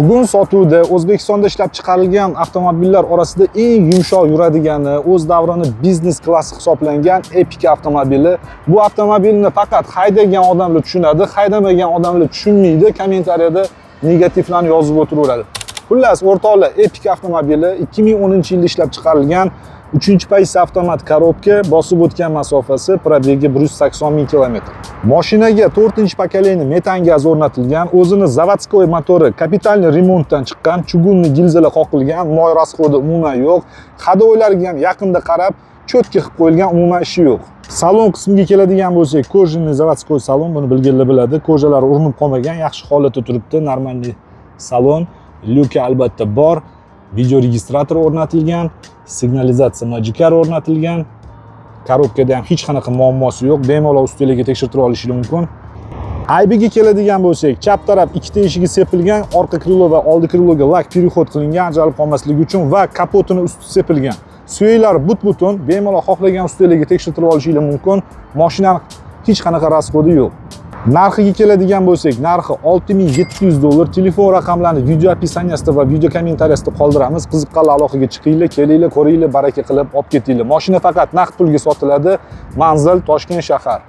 Bugun sotuvda O'zbekistonda ishlab chiqarilgan avtomobillar orasida eng yumshoq yuradigani, o'z davrini biznes klassi hisoblangan Epica avtomobili. Bu avtomobilni faqat haydagan odamlar tushunadi, haydamagan odamlar tushunmaydi, kommentariyada negativlarni yozib o'tiraveradi. Xullas, o'rtoqlar, Epica avtomobili 2010-yilda ishlab chiqarilgan 3-paysi avtomat korobka, bosib o'tgan masofasi probegi 180 ming kilometr. Mashinaga 4-pokoleniya metan gaz o'rnatilgan, o'zini zavodskoy motori kapitalniy remontdan chiqqan, chugunni gilzalar qoqilgan, moy rasxodi umuman yo'q. Hadoylarga ham yaqinda qarab, cho'tka qilib qo'yilgan, umuman ishi yo'q. Salon qismiga keladigan bo'lsak, kojinniy zavodskoy salon, buni bilganlar biladi. Kojalari urinib qolmagan, yaxshi holatda turibdi, normalniy salon. Lyuka albatta bor. Video registrator o'rnatilgan, signalizatsiya majikar o'rnatilgan. Korobkada ham hech qanaqa muammosi yo'q. Bemalol ustunlarga tekshirtirib olishingiz mumkin. Aybiga keladigan bo'lsak, chap taraf ikkita eshigi sepilgan, orqa krilo va oldi kriloga lak переход qilingan, ajralib qolmasligi uchun va kapotini usti sepilgan. Suyaklar but-butun, bemalol xohlagan ustunlarga tekshirtirib olishingiz mumkin. Mashinaning hech qanaqa rasxodi yo'q. Narxiga keladigan bo'lsak, narxi $6700. Telefon raqamlarini video opisaniyasida va video kommentariyasida qoldiramiz. Qiziqqanlar aloqaga chiqinglar, kelinglar, ko'ringlar, baraka qilib olib ketinglar. Mashina faqat naqd pulga sotiladi. Manzil Toshkent shahar.